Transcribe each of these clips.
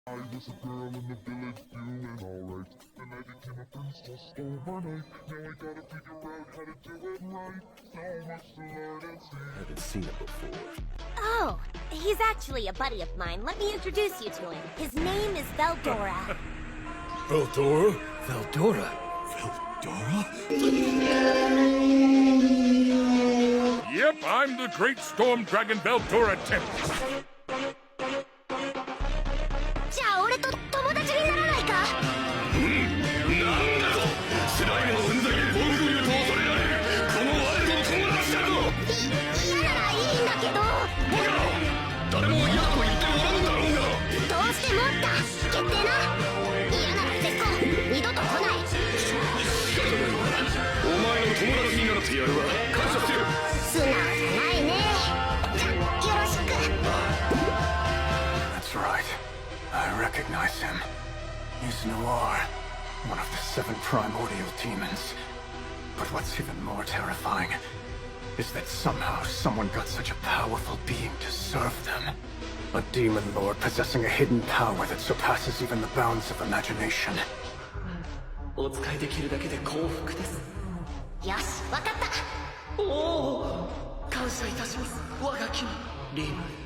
I was a girl in the village doing alright. Then I became a princess overnight. Now I gotta figure out how to do it right. So much to learn and see. Haven't seen it before. Oh, he's actually a buddy of mine. Let me introduce you to him. His name is Veldora. Veldora? Veldora? Yep, I'm the great storm dragon Veldora Tempest. じゃあ俺と友達にならないか？なんだとスライムのうんざり防御流と恐れられるこの我と友達だと嫌ならいいんだけど。バカ誰も嫌と言っておらぬだろうがどうしてもだ決定な。嫌なら絶好二度と来ない。仕方ないわお前の友達になってやるわ感謝してる素直じゃないね。じゃよろしく。 That's right. I recognize him. He's Noir, one of the 7 primordial demons. But what's even more terrifying is that somehow someone got such a powerful being to serve them. A demon lord possessing a hidden power that surpasses even the bounds of imagination. お使いできるだけで幸福ですよし、わかった。おお感謝いたします我が君リムル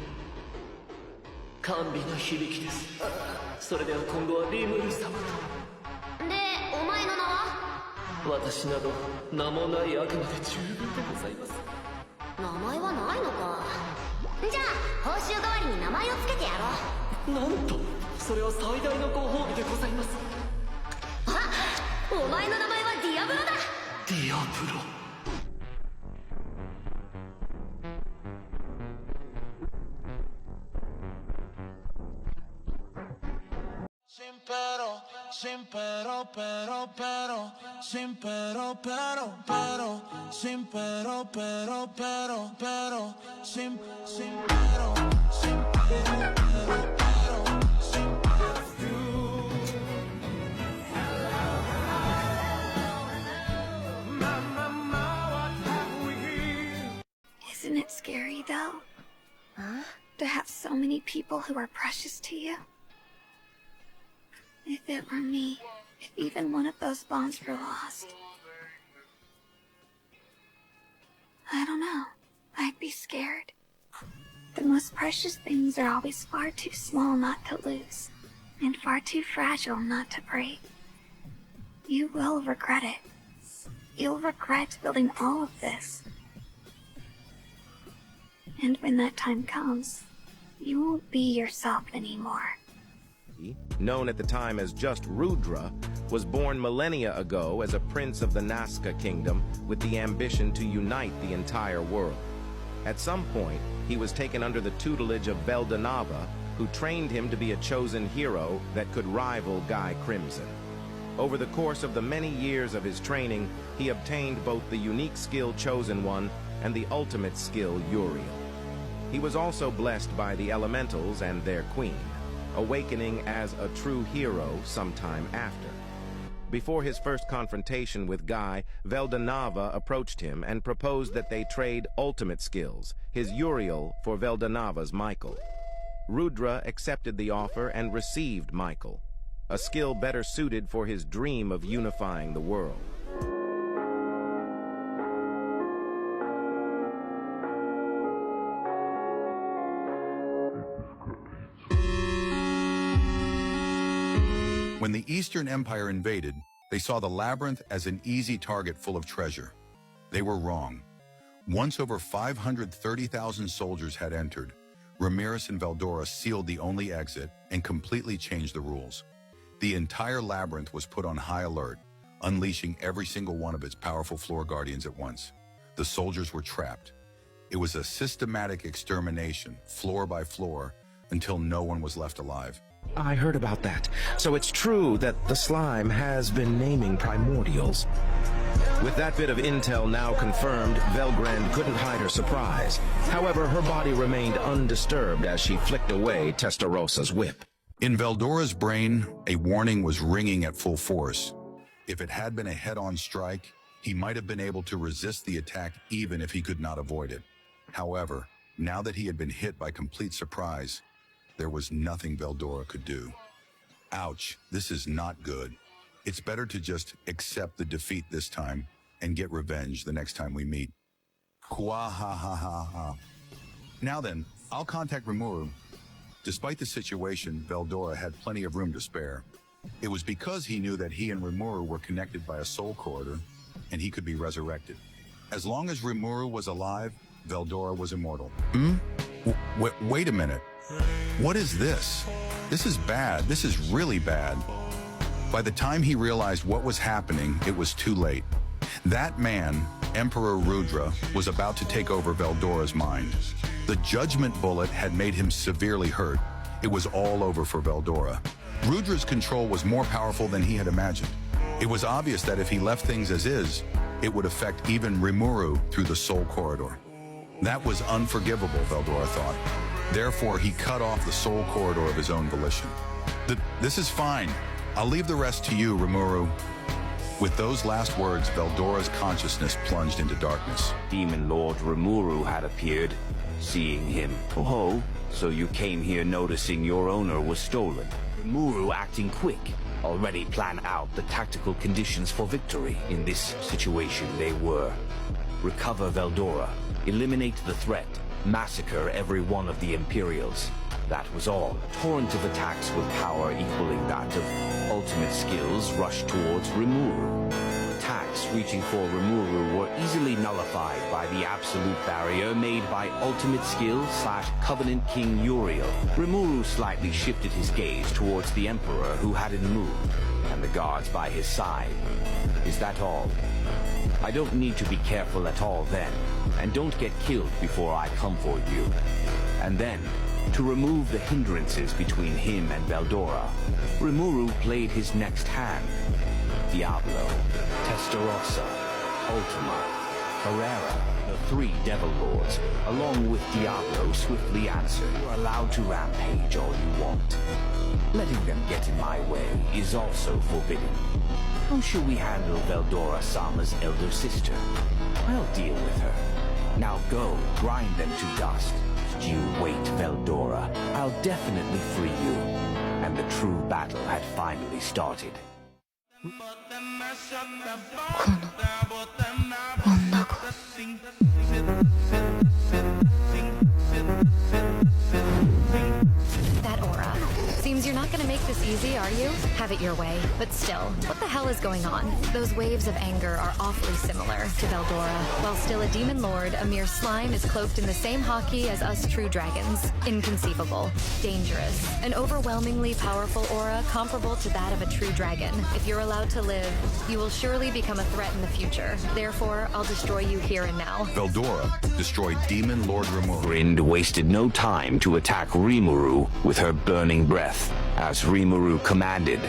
甘美な響きですそれでは今度はリムル様とで、お前の名は？私など名もない悪魔で十分でございます名前はないのか。じゃあ報酬代わりに名前をつけてやろう。なんとそれは最大のご褒美でございますあ、お前の名前はディアブロだ。ディアブロSin pero, sin pero, sin pero, sin pero, Isn't it scary, though? Huh? To have so many people who are precious to you? If it were me, if even one of those bonds were lost, I don't know. I'd be scared. The most precious things are always far too small not to lose, and far too fragile not to break. You will regret it. You'll regret building all of this. And when that time comes, you won't be yourself anymore. Known at the time as just Rudra, was born millennia ago as a prince of the Nazca kingdom with the ambition to unite the entire world. At some point, he was taken under the tutelage of Veldanava, who trained him to be a chosen hero that could rival Guy Crimson. Over the course of the many years of his training, he obtained both the unique skill Chosen One and the ultimate skill Uriel. He was also blessed by the elementals and their queen, awakening as a true hero sometime after. Before his first confrontation with Guy, Veldanava approached him and proposed that they trade ultimate skills, his Uriel for Veldanava's Michael. Rudra accepted the offer and received Michael, a skill better suited for his dream of unifying the world. When the Eastern Empire invaded, they saw the labyrinth as an easy target full of treasure. They were wrong. Once over 530,000 soldiers had entered, Ramirez and Veldora sealed the only exit and completely changed the rules. The entire labyrinth was put on high alert, unleashing every single one of its powerful floor guardians at once. The soldiers were trapped. It was a systematic extermination, floor by floor, until no one was left alive. I heard about that. So it's true that the slime has been naming primordials. With that bit of intel now confirmed, Velgrand couldn't hide her surprise. However, her body remained undisturbed as she flicked away Testarosa's whip. In Veldora's brain, a warning was ringing at full force. If it had been a head-on strike, he might have been able to resist the attack even if he could not avoid it. However, now that he had been hit by complete surprise, there was nothing Veldora could do. Ouch, this is not good. It's better to just accept the defeat this time and get revenge the next time we meet. Kwahahaha. Now then, I'll contact Rimuru. Despite the situation, Veldora had plenty of room to spare. It was because he knew that he and Rimuru were connected by a soul corridor, and he could be resurrected. As long as Rimuru was alive, Veldora was immortal. Wait a minute. What is this? This is bad. This is really bad. By the time he realized what was happening, it was too late. That man, Emperor Rudra, was about to take over Veldora's mind. The judgment bullet had made him severely hurt. It was all over for Veldora. Rudra's control was more powerful than he had imagined. It was obvious that if he left things as is, it would affect even Rimuru through the soul corridor. That was unforgivable, Veldora thought. Therefore, he cut off the soul corridor of his own volition. This is fine. I'll leave the rest to you, Rimuru. With those last words, Veldora's consciousness plunged into darkness. Demon Lord Rimuru had appeared. Seeing him, oh, so you came here noticing your owner was stolen. Rimuru acting quick, already planned out the tactical conditions for victory. In this situation they were: recover Veldora, eliminate the threat, massacre every one of the Imperials. That was all. A torrent of attacks with power equaling that of ultimate skills rushed towards Rimuru. Attacks reaching for Rimuru were easily nullified by the absolute barrier made by ultimate skill / Covenant King Uriel. Rimuru slightly shifted his gaze towards the Emperor who hadn't moved, and the guards by his side. Is that all? I don't need to be careful at all then, and don't get killed before I come for you. And then, to remove the hindrances between him and Veldora, Rimuru played his next hand. Diablo, Testarossa, Ultima, Herrera, the three Devil Lords, along with Diablo, swiftly answered. You're allowed to rampage all you want. Letting them get in my way is also forbidden. How shall we handle Veldora-sama's elder sister? I'll deal with her. Now go, grind them to dust. You wait, Veldora. I'll definitely free you. And the true battle had finally started. 'That aura. Seems you're not gonna make this easy, are you? Have it your way. But still, what the hell is going on? Those waves of anger are awfully similar to Veldora. While still a demon lord, a mere slime is cloaked in the same hockey as us true dragons. Inconceivable. Dangerous. An overwhelmingly powerful aura comparable to that of a true dragon. If you're allowed to live, you will surely become a threat in the future. Therefore, I'll destroy you here and now. Veldora destroyed Demon Lord Rimuru. Grind wasted no time to attack Rimuru with her burning breath, as Rimuru commanded.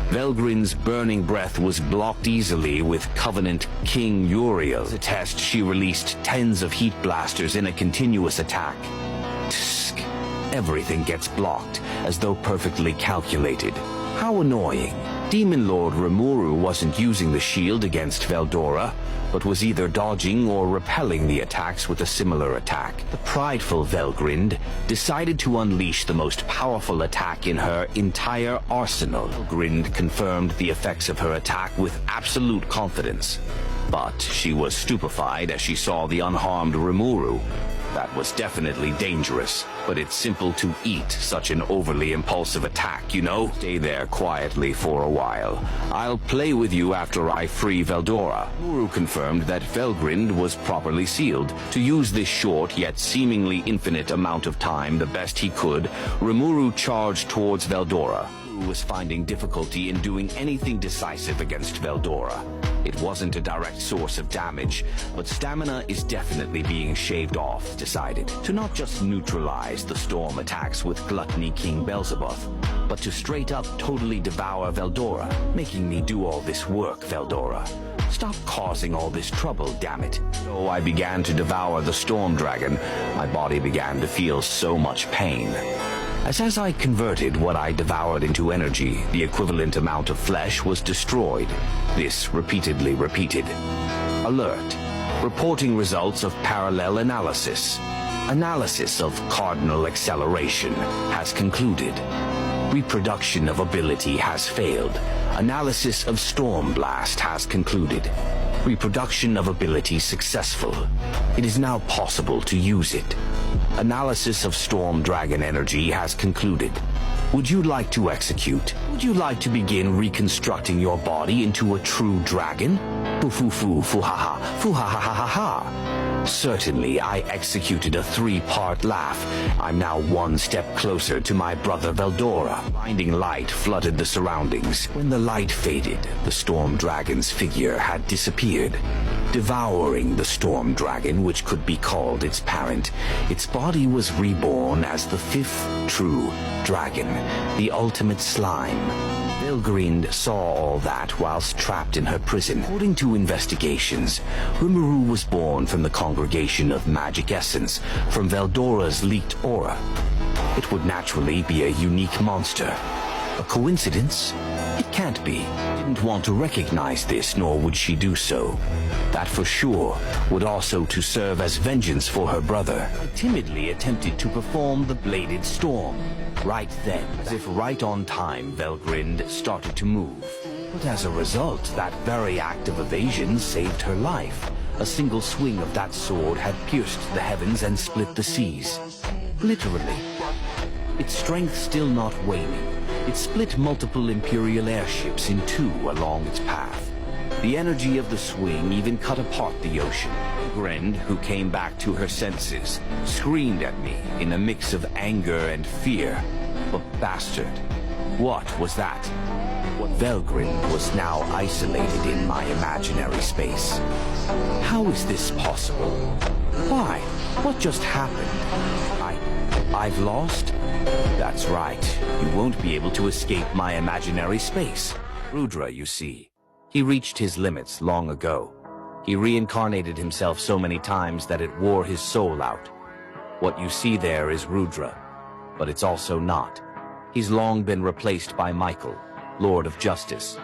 Velgrind's burning breath was blocked easily with Covenant King Uriel. As a test, she released tens of heat blasters in a continuous attack. Tsk. Everything gets blocked, as though perfectly calculated. How annoying. Demon Lord Rimuru wasn't using the shield against Veldora, but was either dodging or repelling the attacks with a similar attack. The prideful Velgrind decided to unleash the most powerful attack in her entire arsenal. Velgrind confirmed the effects of her attack with absolute confidence, but she was stupefied as she saw the unharmed Rimuru. That was definitely dangerous, but it's simple to eat such an overly impulsive attack, you know? Stay there quietly for a while. I'll play with you after I free Veldora. Rimuru confirmed that Velgrind was properly sealed. To use this short yet seemingly infinite amount of time the best he could, Rimuru charged towards Veldora. Rimuru was finding difficulty in doing anything decisive against Veldora. It wasn't a direct source of damage, but stamina is definitely being shaved off, decided. To not just neutralize the storm attacks with Gluttony King Beelzebub, but to straight up totally devour Veldora, making me do all this work, Veldora. Stop causing all this trouble, damn it. So I began to devour the storm dragon. My body began to feel so much pain. As I converted what I devoured into energy, the equivalent amount of flesh was destroyed. This repeatedly repeated. Alert. Reporting results of parallel analysis. Analysis of cardinal acceleration has concluded. Reproduction of ability has failed. Analysis of Storm Blast has concluded. Reproduction of ability successful. It is now possible to use it. Analysis of Storm Dragon energy has concluded. Would you like to execute? Would you like to begin reconstructing your body into a true dragon? Fu-fu-fu-fu-ha-ha, Certainly, I executed a 3-part laugh. I'm now one step closer to my brother Veldora. Blinding light flooded the surroundings. When the light faded, the Storm Dragon's figure had disappeared. Devouring the Storm Dragon, which could be called its parent, its body was reborn as the 5th true dragon, the ultimate slime. Velgrind saw all that whilst trapped in her prison. According to investigations, Rimuru was born from the congregation of magic essence, from Veldora's leaked aura. It would naturally be a unique monster. A coincidence? It can't be. Didn't want to recognize this, nor would she do so. That for sure would also to serve as vengeance for her brother. I timidly attempted to perform the Bladed Storm. Right then, as if right on time, Velgrind started to move. But as a result, that very act of evasion saved her life. A single swing of that sword had pierced the heavens and split the seas. Literally. Its strength still not waning. It split multiple Imperial airships in two along its path. The energy of the swing even cut apart the ocean. Velgrind, who came back to her senses, screamed at me in a mix of anger and fear. But bastard, what was that? What Velgrind was now isolated in my imaginary space. How is this possible? Why? What just happened? I've lost? That's right. You won't be able to escape my imaginary space. Rudra, you see. He reached his limits long ago. He reincarnated himself so many times that it wore his soul out. What you see there is Rudra, but it's also not. He's long been replaced by Michael, Lord of Justice.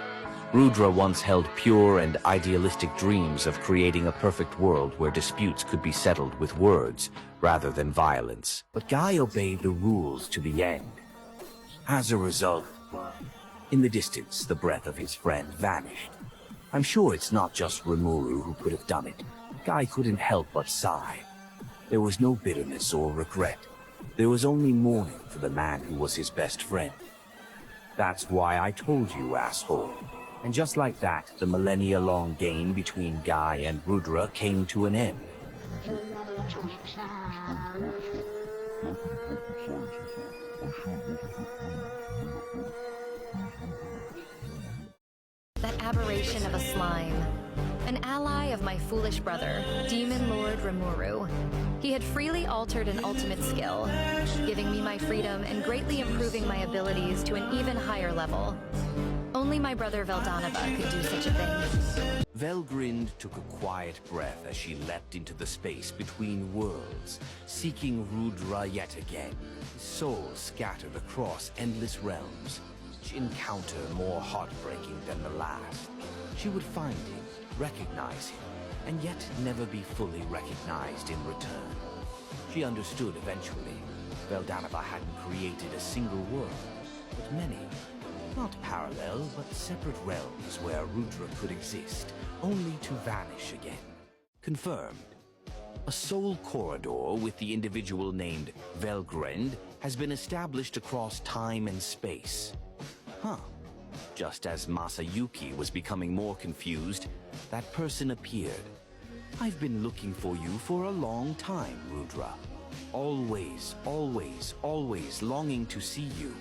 Rudra once held pure and idealistic dreams of creating a perfect world where disputes could be settled with words rather than violence. But Guy obeyed the rules to the end. As a result, in the distance, the breath of his friend vanished. I'm sure it's not just Rimuru who could have done it. Guy couldn't help but sigh. There was no bitterness or regret. There was only mourning for the man who was his best friend. That's why I told you, asshole. And just like that, the millennia-long game between Guy and Rudra came to an end. That aberration of a slime. An ally of my foolish brother, Demon Lord Rimuru. He had freely altered an ultimate skill, giving me my freedom and greatly improving my abilities to an even higher level. Only my brother Veldanava could do such a thing. Velgrind took a quiet breath as she leapt into the space between worlds, seeking Rudra yet again. His soul scattered across endless realms. Each encounter more heartbreaking than the last. She would find him, recognize him, and yet never be fully recognized in return. She understood eventually. Veldanava hadn't created a single world, but many. Not parallel, but separate realms where Rudra could exist, only to vanish again. Confirmed. A soul corridor with the individual named Velgrind has been established across time and space. Huh. Just as Masayuki was becoming more confused, that person appeared. I've been looking for you for a long time, Rudra. Always, always, always longing to see you.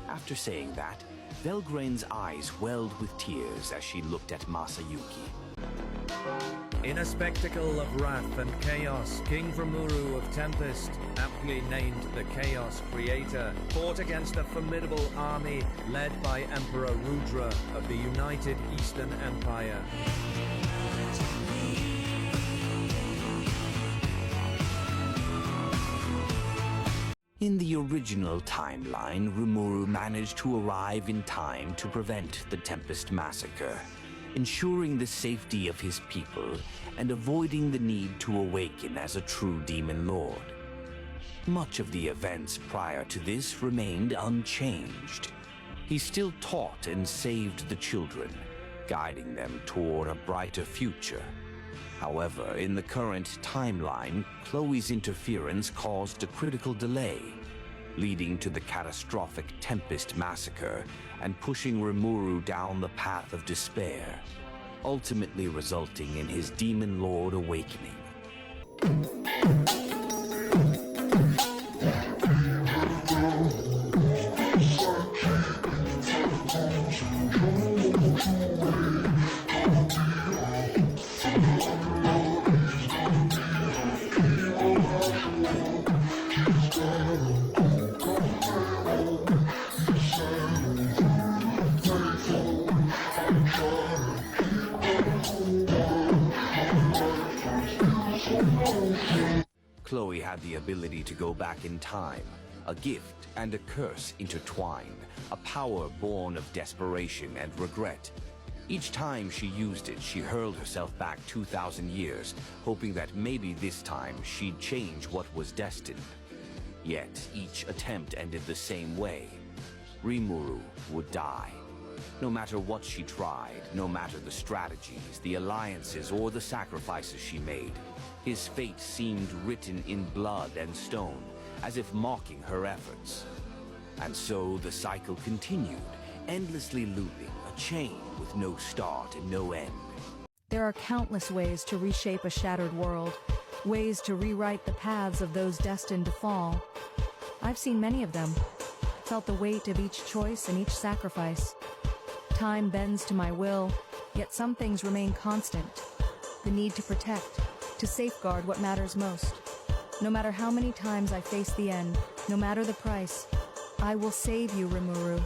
After saying that, Velgrind's eyes welled with tears as she looked at Masayuki. In a spectacle of wrath and chaos, King Rimuru of Tempest, aptly named the Chaos Creator, fought against a formidable army led by Emperor Rudra of the United Eastern Empire. In the original timeline, Rimuru managed to arrive in time to prevent the Tempest massacre, ensuring the safety of his people and avoiding the need to awaken as a true demon lord. Much of the events prior to this remained unchanged. He still taught and saved the children, guiding them toward a brighter future. However, in the current timeline, Chloe's interference caused a critical delay, leading to the catastrophic Tempest massacre and pushing Rimuru down the path of despair, ultimately resulting in his Demon Lord awakening. Chloe had the ability to go back in time, a gift and a curse intertwined, a power born of desperation and regret. Each time she used it, she hurled herself back 2,000 years, hoping that maybe this time she'd change what was destined. Yet, each attempt ended the same way. Rimuru would die. No matter what she tried, no matter the strategies, the alliances, or the sacrifices she made, his fate seemed written in blood and stone, as if mocking her efforts. And so the cycle continued, endlessly looping, a chain with no start and no end. There are countless ways to reshape a shattered world, ways to rewrite the paths of those destined to fall. I've seen many of them, felt the weight of each choice and each sacrifice. Time bends to my will, yet some things remain constant. The need to protect, to safeguard what matters most. No matter how many times I face the end, no matter the price, I will save you, Rimuru.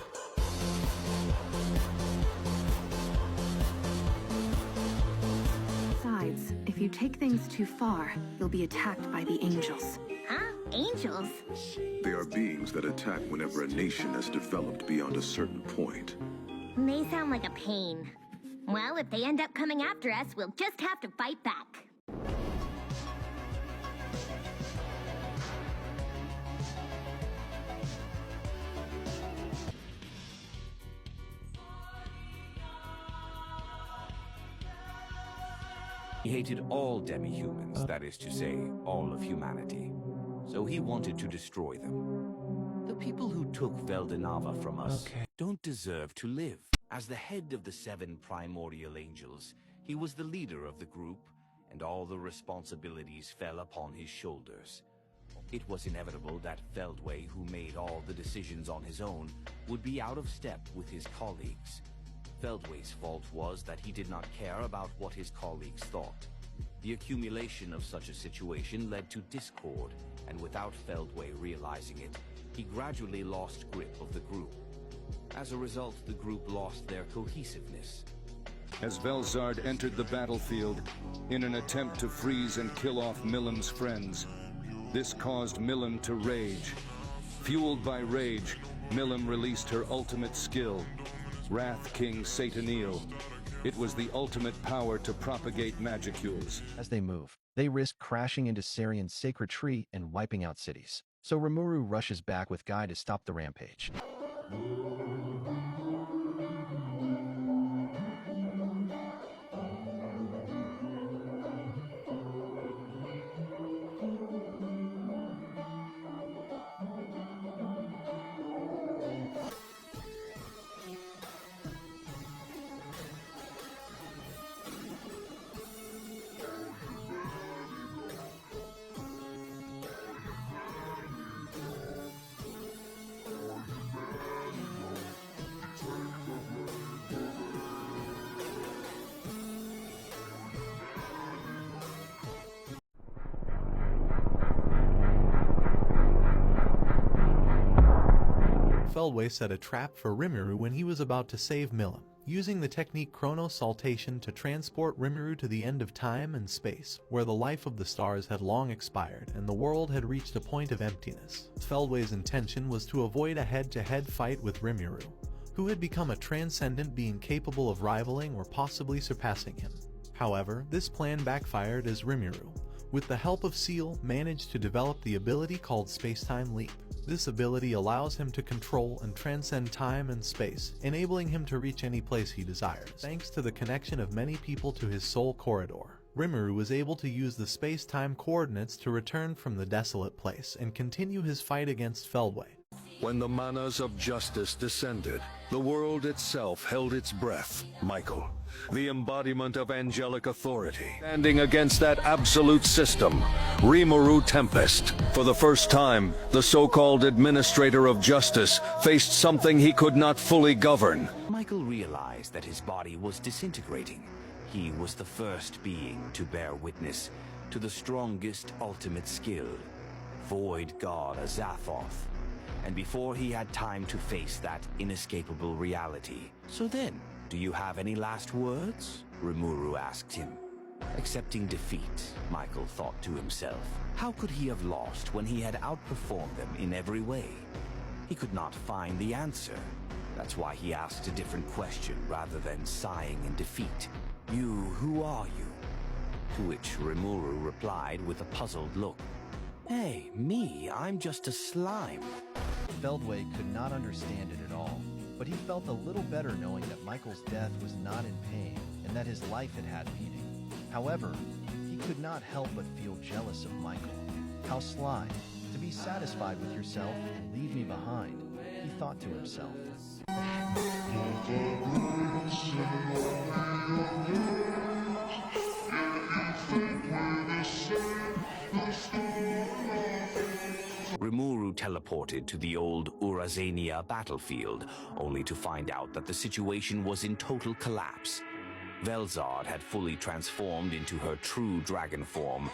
Besides, if you take things too far, you'll be attacked by the angels. Huh? Angels? They are beings that attack whenever a nation has developed beyond a certain point. They sound like a pain. Well, if they end up coming after us, we'll just have to fight back. He hated all demi-humans, that is to say, all of humanity. So he wanted to destroy them. The people who took Veldanava from us don't deserve to live. As the head of the 7 primordial angels, he was the leader of the group, and all the responsibilities fell upon his shoulders. It was inevitable that Feldway, who made all the decisions on his own, would be out of step with his colleagues. Feldway's fault was that he did not care about what his colleagues thought. The accumulation of such a situation led to discord, and without Feldway realizing it, he gradually lost grip of the group. As a result, the group lost their cohesiveness. As Velzard entered the battlefield in an attempt to freeze and kill off Milim's friends, this caused Milim to rage. Fueled by rage, Milim released her ultimate skill, Wrath King Sataniel. It was the ultimate power to propagate magicules. As they move, they risk crashing into Sarian's sacred tree and wiping out cities. So Rimuru rushes back with Guy to stop the rampage. Feldway set a trap for Rimuru when he was about to save Milim, using the technique chronosaltation to transport Rimuru to the end of time and space, where the life of the stars had long expired and the world had reached a point of emptiness. Feldway's intention was to avoid a head-to-head fight with Rimuru, who had become a transcendent being capable of rivaling or possibly surpassing him. However, this plan backfired as Rimuru, with the help of Seal, managed to develop the ability called Space-Time Leap. This ability allows him to control and transcend time and space, enabling him to reach any place he desires. Thanks to the connection of many people to his soul corridor, Rimuru was able to use the space-time coordinates to return from the desolate place and continue his fight against Feldway. When the manas of justice descended, the world itself held its breath. Michael, the embodiment of angelic authority, standing against that absolute system, Rimuru Tempest. For the first time, the so-called administrator of justice faced something he could not fully govern. Michael realized that his body was disintegrating. He was the first being to bear witness to the strongest ultimate skill, Void God Azathoth. And before he had time to face that inescapable reality. So then, do you have any last words? Rimuru asked him. Accepting defeat, Michael thought to himself. How could he have lost when he had outperformed them in every way? He could not find the answer. That's why he asked a different question rather than sighing in defeat. You, who are you? To which Rimuru replied with a puzzled look. Hey, me, I'm just a slime. Feldway could not understand it at all, but he felt a little better knowing that Michael's death was not in pain and that his life had meaning. However, he could not help but feel jealous of Michael. How sly, to be satisfied with yourself and leave me behind, he thought to himself. Rimuru teleported to the old Urazania battlefield, only to find out that the situation was in total collapse. Velzard had fully transformed into her true dragon form,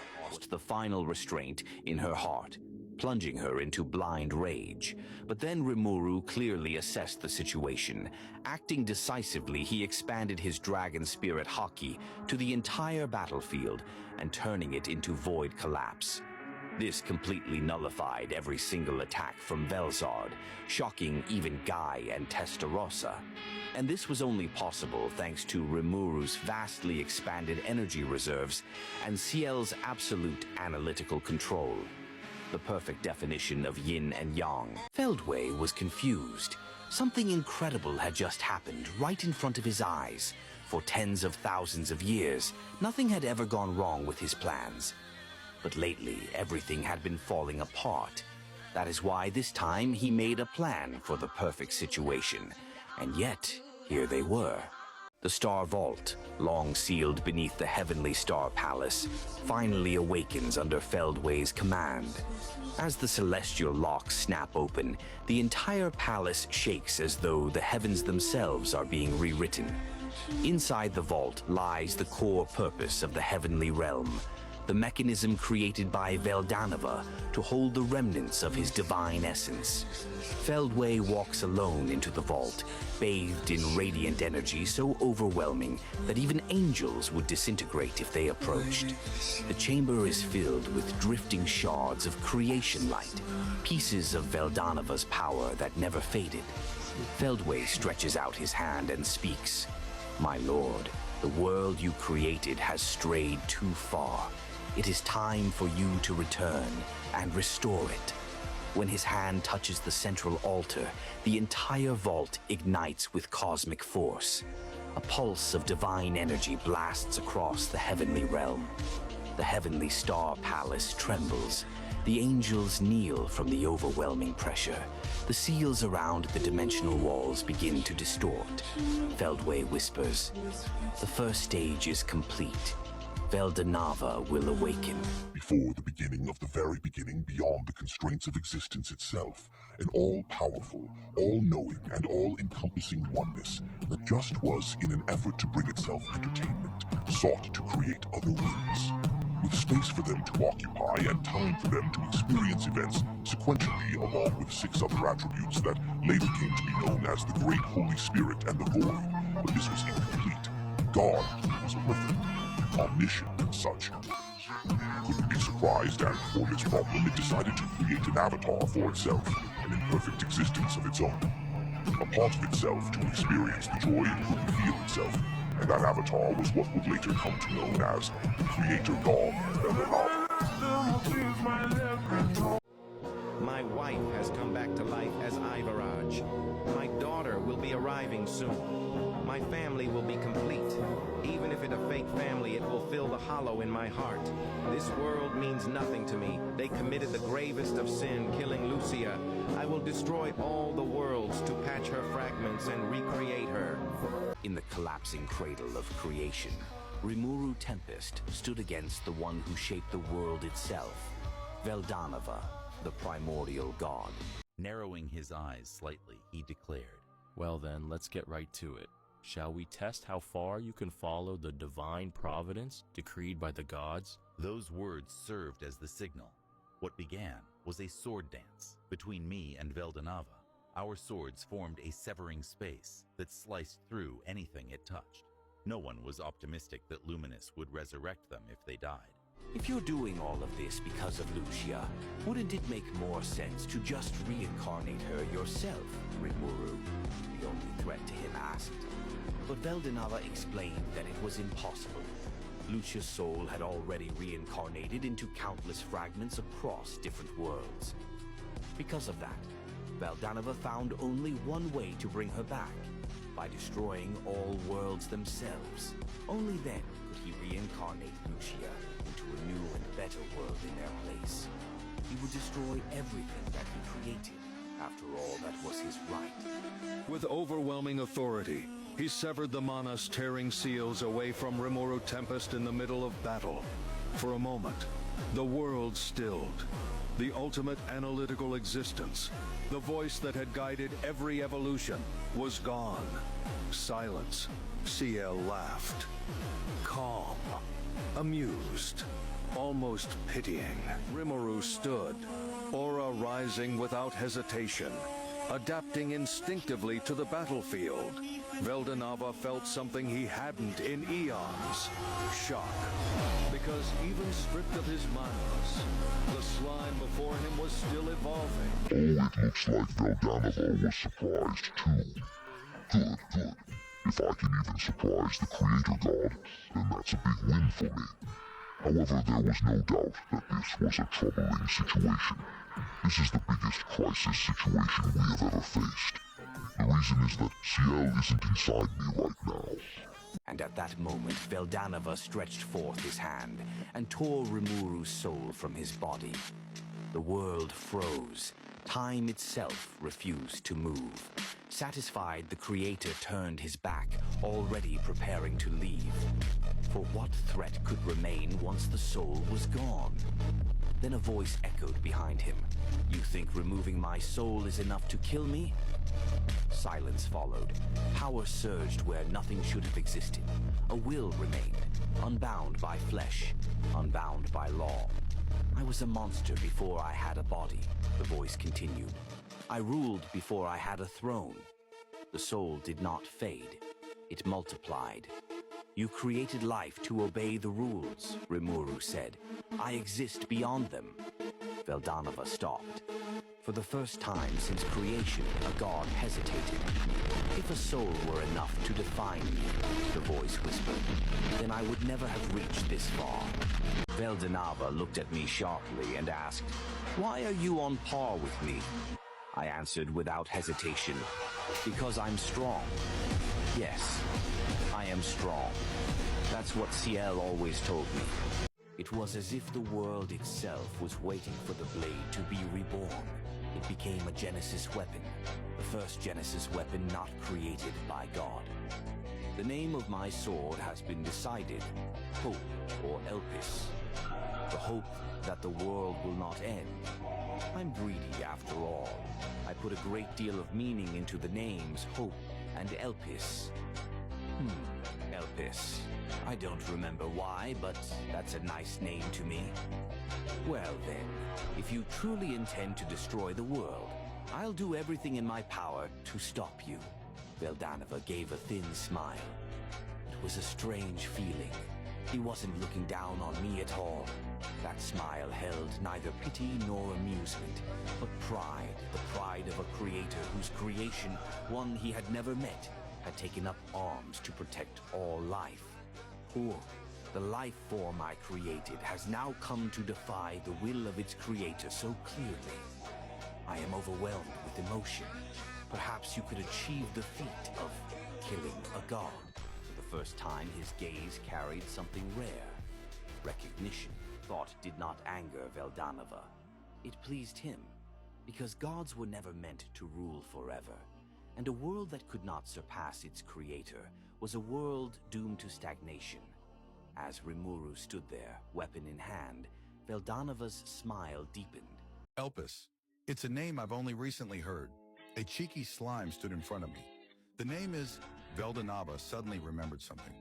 the final restraint in her heart, plunging her into blind rage. But then Rimuru clearly assessed the situation. Acting decisively, he expanded his dragon spirit Haki to the entire battlefield and turning it into void collapse. This completely nullified every single attack from Velzard, shocking even Guy and Testarossa. And this was only possible thanks to Rimuru's vastly expanded energy reserves and Ciel's absolute analytical control. The perfect definition of yin and yang. Feldway was confused. Something incredible had just happened right in front of his eyes. For tens of thousands of years, nothing had ever gone wrong with his plans. But lately, everything had been falling apart. That is why this time he made a plan for the perfect situation. And yet, here they were. The Star Vault, long sealed beneath the Heavenly Star Palace, finally awakens under Feldway's command. As the celestial locks snap open, the entire palace shakes as though the heavens themselves are being rewritten. Inside the vault lies the core purpose of the heavenly realm, the mechanism created by Veldanava to hold the remnants of his divine essence. Feldway walks alone into the vault, bathed in radiant energy so overwhelming that even angels would disintegrate if they approached. The chamber is filled with drifting shards of creation light, pieces of Veldanava's power that never faded. Feldway stretches out his hand and speaks. My lord, the world you created has strayed too far. It is time for you to return and restore it. When his hand touches the central altar, the entire vault ignites with cosmic force. A pulse of divine energy blasts across the heavenly realm. The Heavenly Star Palace trembles. The angels kneel from the overwhelming pressure. The seals around the dimensional walls begin to distort. Feldway whispers, "The first stage is complete. Veldanava will awaken." Before the beginning of the very beginning, beyond the constraints of existence itself, an all-powerful, all-knowing, and all-encompassing oneness that just was, in an effort to bring itself entertainment, sought to create other worlds, with space for them to occupy and time for them to experience events sequentially, along with 6 other attributes that later came to be known as the Great Holy Spirit and the Void. But this was incomplete. God was perfect, omniscient and such. Couldn't be surprised, and for this problem it decided to create an avatar for itself, an imperfect existence of its own. A part of itself to experience the joy it couldn't feel itself, and that avatar was what would later come to be known as the Creator God Veldanava. My wife has come back to life as Ivaraj. My daughter will be arriving soon. My family will be complete. Even if it's a fake family, it will fill the hollow in my heart. This world means nothing to me. They committed the gravest of sin, killing Lucia. I will destroy all the worlds to patch her fragments and recreate her. In the collapsing cradle of creation, Rimuru Tempest stood against the one who shaped the world itself, Veldanava, the primordial god. Narrowing his eyes slightly, he declared, "Well then, let's get right to it. Shall we test how far you can follow the divine providence decreed by the gods?" Those words served as the signal. What began was a sword dance between me and Veldanava. Our swords formed a severing space that sliced through anything it touched. No one was optimistic that Luminous would resurrect them if they died. If you're doing all of this because of Lucia, wouldn't it make more sense to just reincarnate her yourself, Rimuru? The only threat to him asked. But Veldanava explained that it was impossible. Lucia's soul had already reincarnated into countless fragments across different worlds. Because of that, Veldanava found only one way to bring her back, by destroying all worlds themselves. Only then could he reincarnate Lucia into a new and better world in their place. He would destroy everything that he created. After all, that was his right. With overwhelming authority, he severed the Manas tearing seals away from Rimuru Tempest in the middle of battle. For a moment, the world stilled. The ultimate analytical existence, the voice that had guided every evolution, was gone. Silence. CL laughed. Calm. Amused. Almost pitying. Rimuru stood, aura rising without hesitation, adapting instinctively to the battlefield. Veldanava felt something he hadn't in eons. Shock. Because even stripped of his manas, the slime before him was still evolving. Oh, it looks like Veldanava was surprised too. Good. If I can even surprise the Creator God, then that's a big win for me. However, there was no doubt that this was a troubling situation. This is the biggest crisis situation we have ever faced. The reason is that CL isn't inside me right now. And at that moment, Veldanava stretched forth his hand and tore Rimuru's soul from his body. The world froze. Time itself refused to move. Satisfied, the Creator turned his back, already preparing to leave. For what threat could remain once the soul was gone? Then a voice echoed behind him. "You think removing my soul is enough to kill me?" Silence followed. Power surged where nothing should have existed. A will remained, unbound by flesh, unbound by law. "I was a monster before I had a body," the voice continued. "I ruled before I had a throne." The soul did not fade. It multiplied. "You created life to obey the rules," Rimuru said. "I exist beyond them." Veldanava stopped. For the first time since creation, a god hesitated. "If a soul were enough to define me," the voice whispered, "then I would never have reached this far." Veldanava looked at me sharply and asked, "Why are you on par with me?" I answered without hesitation, "Because I'm strong." Yes, I am strong. That's what CL always told me. It was as if the world itself was waiting for the blade to be reborn. It became a Genesis weapon, the first Genesis weapon not created by God. The name of my sword has been decided, Hope, or Elpis. The hope that the world will not end. I'm greedy after all. I put a great deal of meaning into the names Hope and Elpis. Elpis. I don't remember why, but that's a nice name to me. Well then, if you truly intend to destroy the world, I'll do everything in my power to stop you. Veldanava gave a thin smile. It was a strange feeling. He wasn't looking down on me at all. That smile held neither pity nor amusement, but pride, the pride of a creator whose creation, one he had never met, had taken up arms to protect all life. Or The life form I created has now come to defy the will of its creator so clearly. I am overwhelmed with emotion. Perhaps you could achieve the feat of killing a god. For the first time, his gaze carried something rare. Recognition. Thought did not anger Veldanava. It pleased him, because gods were never meant to rule forever, and a world that could not surpass its creator was a world doomed to stagnation. As Rimuru stood there, weapon in hand, Veldanava's smile deepened. Elpis. It's a name I've only recently heard. A cheeky slime stood in front of me. The name is... Veldanava suddenly remembered something.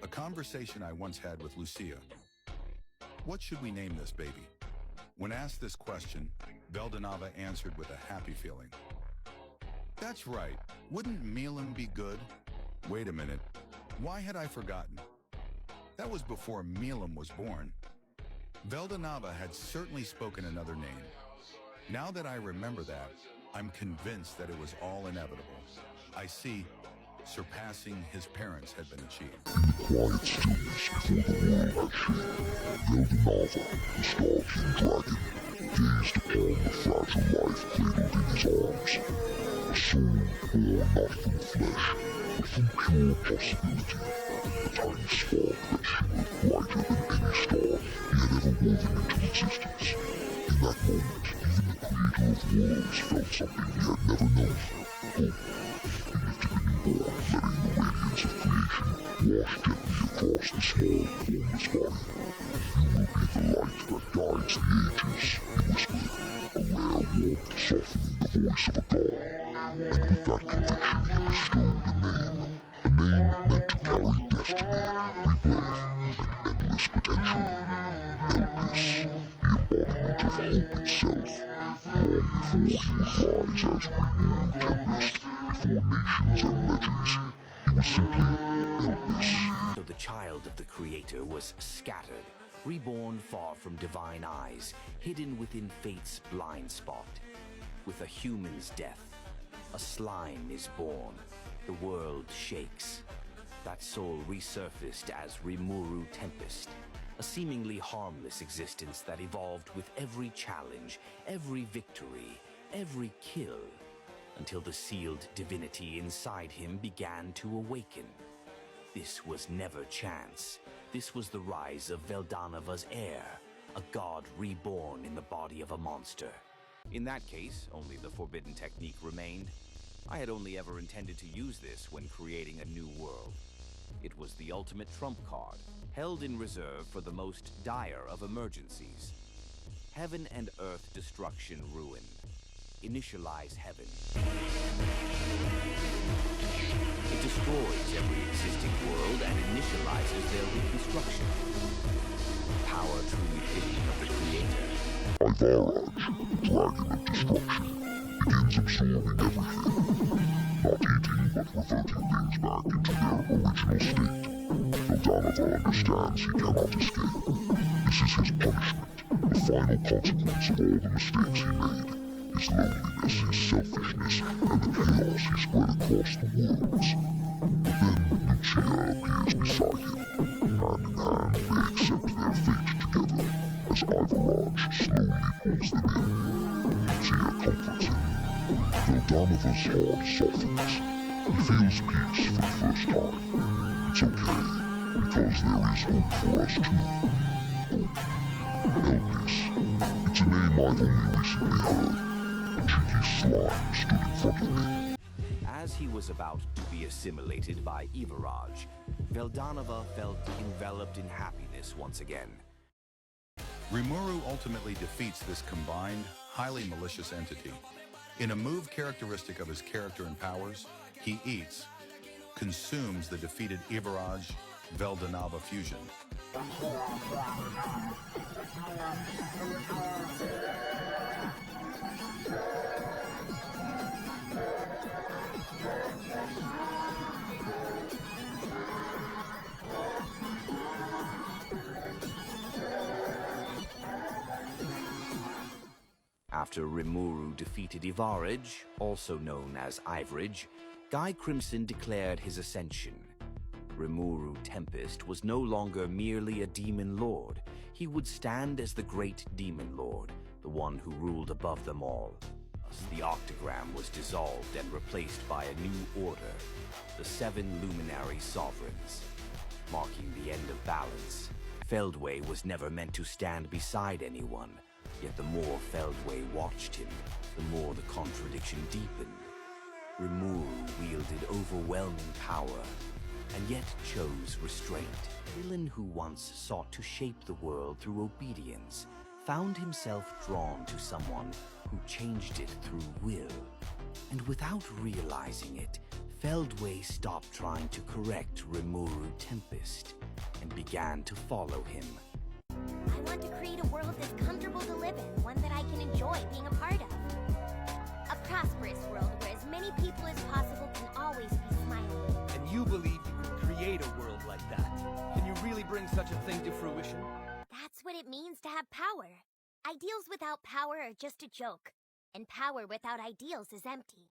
A conversation I once had with Lucia. What should we name this baby? When asked this question, Veldanava answered with a happy feeling. That's right. Wouldn't Milim be good? Wait a minute. Why had I forgotten? That was before Milim was born. Veldanava had certainly spoken another name. Now that I remember that, I'm convinced that it was all inevitable. I see, surpassing his parents had been achieved. In the quiet stillness before the world had shaped, Veldanava, the Star-King Dragon, gazed upon the fragile life cradled in his arms. A soul born not from flesh, but from pure possibility. A tiny spark that shimmered brighter than any star he had ever woven into existence. In that moment, even the creator of worlds felt something he had never known. Hope. He lifted the newborn, letting the radiance of creation wash gently across the small, formless body. You will be the light that guides the ages, he whispered, a rare warmth softening the voice of a god. And with that conviction he bestowed a name meant to carry destiny, rebirth, and endless potential. Elpis, the embodiment of hope itself. Long before he would rise as Rimuru Tempest, before nations and legends, he was simply Elpis. So the child of the creator was scattered, reborn far from divine eyes, hidden within fate's blind spot. With a human's death, a slime is born. The world shakes. That soul resurfaced as Rimuru Tempest, a seemingly harmless existence that evolved with every challenge, every victory, every kill, until the sealed divinity inside him began to awaken. This was never chance. This was the rise of Veldanava's heir, a god reborn in the body of a monster. In that case, only the forbidden technique remained. I had only ever intended to use this when creating a new world. It was the ultimate trump card, held in reserve for the most dire of emergencies. Heaven and earth destruction ruin. Initialize heaven. It destroys every existing world and initializes their reconstruction. Power truly hidden of the creator. Ivaraj, dragon of destruction, begins absorbing everything. Not eating, but reverting things back into their original state. Veldanava understands he cannot escape. This is his punishment, the final consequence of all the mistakes he made. His loneliness, his selfishness, and the chaos he spread across the worlds. But then Lucia appears beside him. Hand in hand, they accept their fate together, as Ivaraj slowly pulls them in. Lucia comforts him. Veldanava's heart softens. He feels peace for the first time. It's okay, because there is hope for us too. Hope. Elpis. It's a name I've only recently heard. A cheeky slime stood in front of me. As he was about to be assimilated by Ivaraj, Veldanava felt enveloped in happiness once again. Rimuru ultimately defeats this combined, highly malicious entity. In a move characteristic of his character and powers, he eats, consumes the defeated Ivaraj Veldanava fusion. After Rimuru defeated Ivaraj, also known as Ivaraj, Guy Crimson declared his ascension. Rimuru Tempest was no longer merely a demon lord. He would stand as the great demon lord, the one who ruled above them all. Thus, the Octagram was dissolved and replaced by a new order, the 7 Luminary Sovereigns, marking the end of balance. Feldway was never meant to stand beside anyone, yet the more Feldway watched him, the more the contradiction deepened. Rimuru wielded overwhelming power, and yet chose restraint. A villain who once sought to shape the world through obedience found himself drawn to someone who changed it through will. And without realizing it, Feldway stopped trying to correct Rimuru Tempest and began to follow him. I want to create a world that's comfortable to live in, one that I can enjoy being a part of. A prosperous world where as many people as possible can always be smiling. And you believe you can create a world like that? Can you really bring such a thing to fruition? That's what it means to have power. Ideals without power are just a joke, and power without ideals is empty.